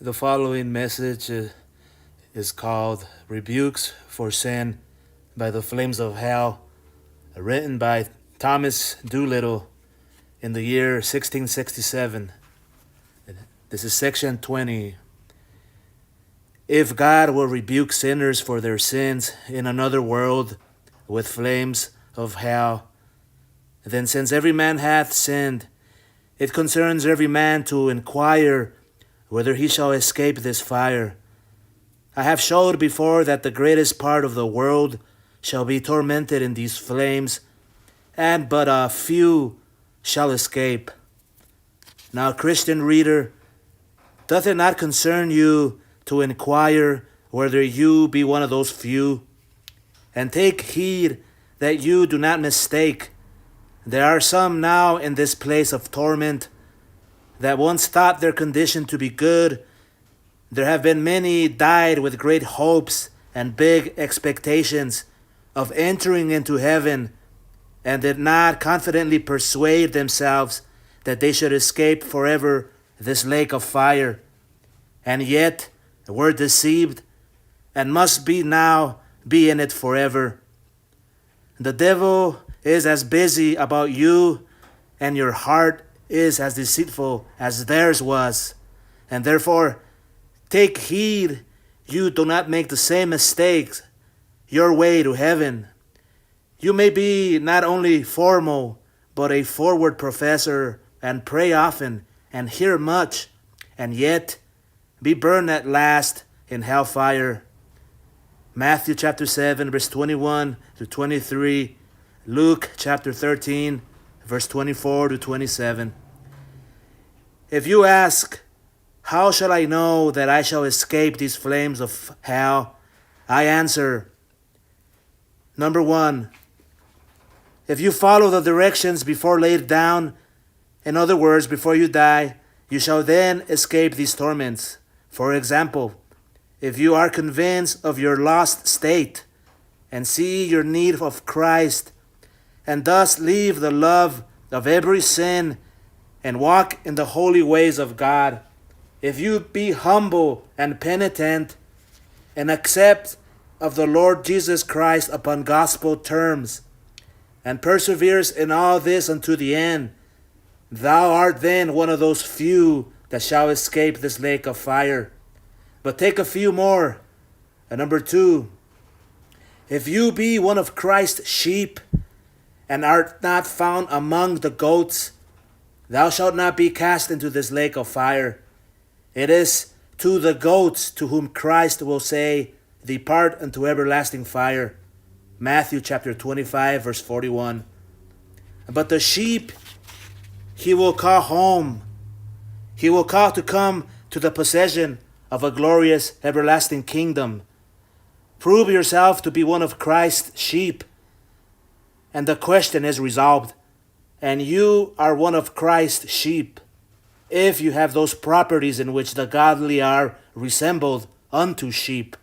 The following message is called Rebukes for Sin by the Flames of Hell, written by Thomas Doolittle in the year 1667. This is section 20. If God will rebuke sinners for their sins in another world with flames of hell, then since every man hath sinned, it concerns every man to inquire whether he shall escape this fire. I have showed before that the greatest part of the world shall be tormented in these flames, and but a few shall escape. Now, Christian reader, doth it not concern you to inquire whether you be one of those few? And take heed that you do not mistake. There are some now in this place of torment that once thought their condition to be good. There have been many died with great hopes and big expectations of entering into heaven, and did not confidently persuade themselves that they should escape forever this lake of fire, and yet were deceived, and must be now be in it forever. The devil is as busy about you, and your heart is as deceitful as theirs was. And therefore, take heed you do not make the same mistakes your way to heaven. You may be not only formal, but a forward professor, and pray often, and hear much, and yet be burned at last in hellfire. Matthew chapter 7, verse 21 to 23. Luke chapter 13, verse 24 to 27. If you ask, how shall I know that I shall escape these flames of hell? I answer, number 1, if you follow the directions before laid down, in other words, before you die, you shall then escape these torments. For example, if you are convinced of your lost state and see your need of Christ, and thus leave the love of every sin and walk in the holy ways of God, if you be humble and penitent and accept of the Lord Jesus Christ upon gospel terms, and perseveres in all this unto the end, thou art then one of those few that shall escape this lake of fire. But take a few more. And number 2, if you be one of Christ's sheep, and art not found among the goats, thou shalt not be cast into this lake of fire. It is to the goats to whom Christ will say, depart unto everlasting fire. Matthew chapter 25, verse 41. But the sheep he will call home. He will call to come to the possession of a glorious everlasting kingdom. Prove yourself to be one of Christ's sheep, and the question is resolved. And you are one of Christ's sheep, if you have those properties in which the godly are resembled unto sheep.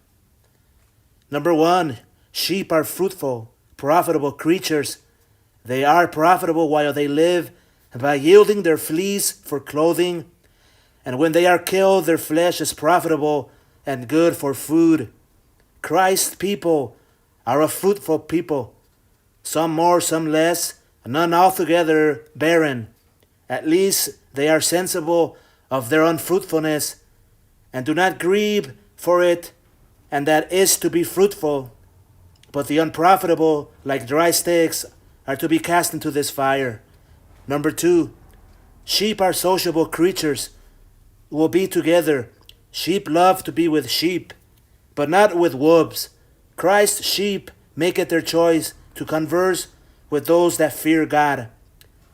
Number 1, sheep are fruitful, profitable creatures. They are profitable while they live by yielding their fleece for clothing, and when they are killed, their flesh is profitable and good for food. Christ's people are a fruitful people, some more, some less, none altogether barren. At least they are sensible of their unfruitfulness, and do not grieve for it, and that is to be fruitful. But the unprofitable, like dry sticks, are to be cast into this fire. Number 2, sheep are sociable creatures, will be together. Sheep love to be with sheep, but not with wolves. Christ's sheep make it their choice to converse with those that fear God,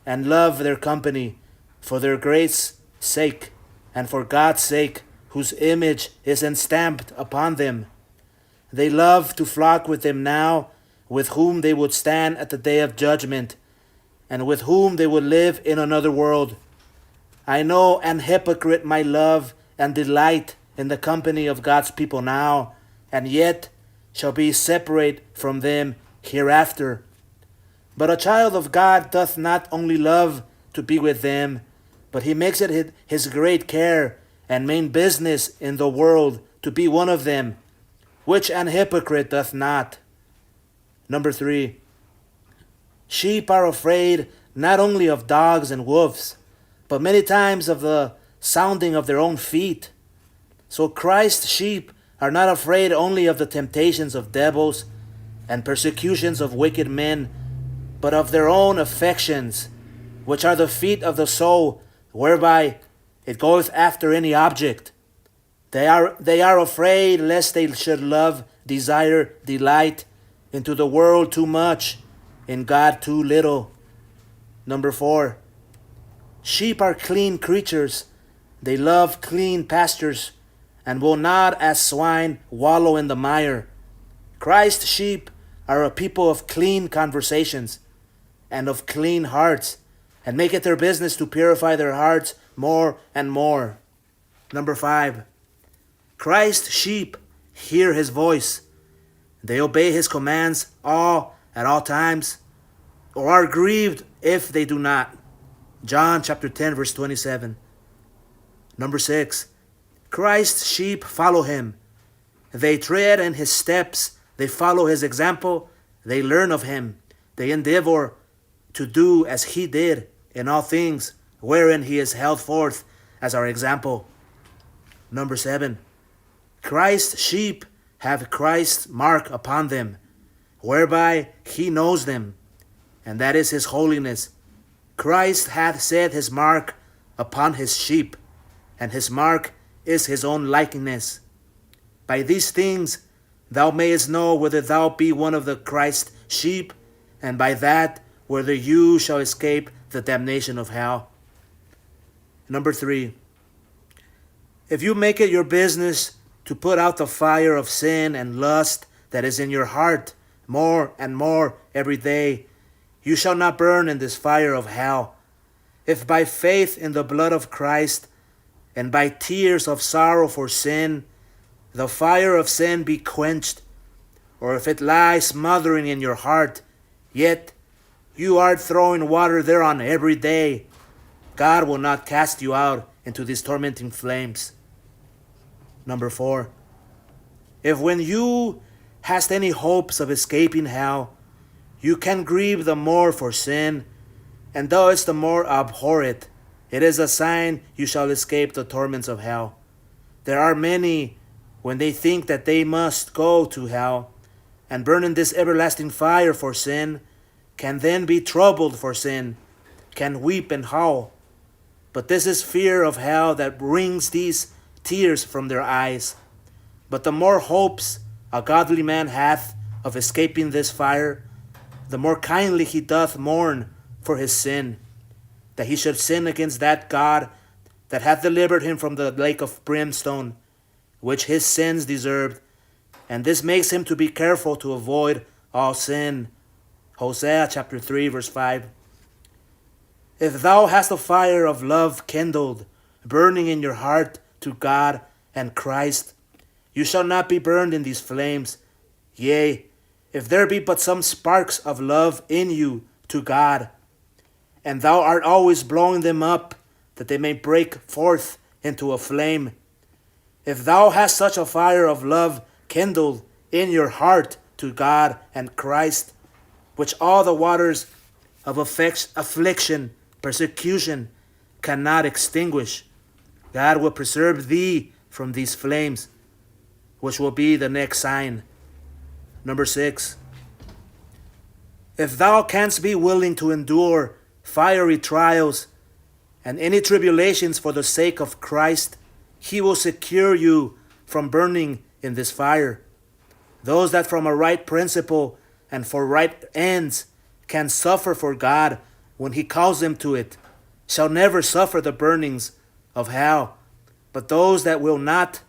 and love their company, for their grace's sake, and for God's sake, whose image is enstamped upon them. They love to flock with them now, with whom they would stand at the day of judgment, and with whom they would live in another world. I know an hypocrite might love and delight in the company of God's people now, and yet shall be separate from them hereafter. But a child of God doth not only love to be with them, but he makes it his great care and main business in the world to be one of them, which an hypocrite doth not. Number 3, sheep are afraid not only of dogs and wolves, but many times of the sounding of their own feet. So Christ's sheep are not afraid only of the temptations of devils and persecutions of wicked men, but of their own affections, which are the feet of the soul, whereby it goeth after any object. They are afraid lest they should love, desire, delight into the world too much, in God too little. Number 4, sheep are clean creatures. They love clean pastures, and will not, as swine, wallow in the mire. Christ's sheep are a people of clean conversations and of clean hearts, and make it their business to purify their hearts more and more. Number 5, Christ's sheep hear his voice. They obey his commands at all times, or are grieved if they do not. John chapter 10, verse 27. Number 6, Christ's sheep follow him. They tread in his steps. They follow his example. They learn of him. They endeavor to do as he did in all things, wherein he is held forth as our example. Number 7, Christ's sheep have Christ's mark upon them, whereby he knows them, and that is his holiness. Christ hath set his mark upon his sheep, and his mark is his own likeness. By these things thou mayest know whether thou be one of the Christ's sheep, and by that whether you shall escape the damnation of hell. Number 3, if you make it your business to put out the fire of sin and lust that is in your heart more and more every day, you shall not burn in this fire of hell. If by faith in the blood of Christ and by tears of sorrow for sin, the fire of sin be quenched, or if it lies smothering in your heart, yet you are throwing water thereon every day, God will not cast you out into these tormenting flames. Number 4, if when you hast any hopes of escaping hell, you can grieve the more for sin, and though it's the more abhor it, it is a sign you shall escape the torments of hell. There are many, when they think that they must go to hell and burn in this everlasting fire for sin, can then be troubled for sin, can weep and howl. But this is fear of hell that brings these tears from their eyes. But the more hopes a godly man hath of escaping this fire, the more kindly he doth mourn for his sin, that he should sin against that God that hath delivered him from the lake of brimstone, which his sins deserved, and this makes him to be careful to avoid all sin. Hosea chapter 3, verse 5. If thou hast a fire of love kindled, burning in your heart to God and Christ, you shall not be burned in these flames. Yea, if there be but some sparks of love in you to God, and thou art always blowing them up, that they may break forth into a flame. If thou hast such a fire of love kindled in your heart to God and Christ, which all the waters of affliction, persecution cannot extinguish, God will preserve thee from these flames, which will be the next sign. Number 6, if thou canst be willing to endure fiery trials and any tribulations for the sake of Christ, he will secure you from burning in this fire. Those that from a right principle and for right ends can suffer for God when he calls them to it, shall never suffer the burnings of hell. But those that will not,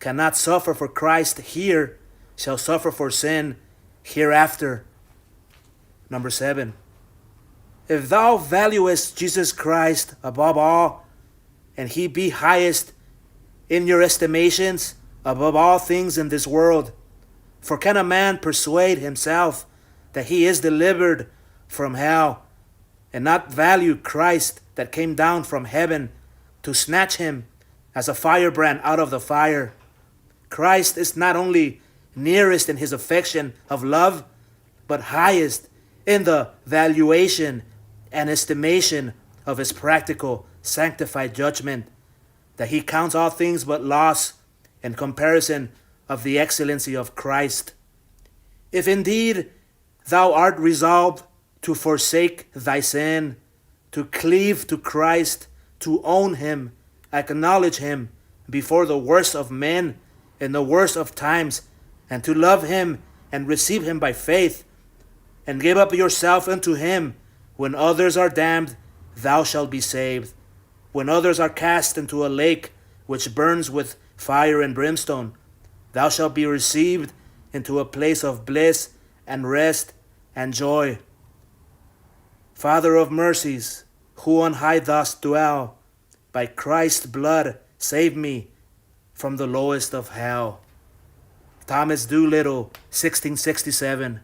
cannot suffer for Christ here, shall suffer for sin hereafter. Number 7, if thou valuest Jesus Christ above all, and he be highest in your estimations above all things in this world, for can a man persuade himself that he is delivered from hell, and not value Christ that came down from heaven to snatch him as a firebrand out of the fire. Christ is not only nearest in his affection of love, but highest in the valuation and estimation of his practical, sanctified judgment, that he counts all things but loss in comparison of the excellency of Christ. If indeed thou art resolved to forsake thy sin, to cleave to Christ, to own him, acknowledge him before the worst of men in the worst of times, and to love him and receive him by faith, and give up yourself unto him, when others are damned, thou shalt be saved. When others are cast into a lake which burns with fire and brimstone, thou shalt be received into a place of bliss and rest and joy. Father of mercies, who on high dost dwell, by Christ's blood save me from the lowest of hell. Thomas Doolittle, 1667.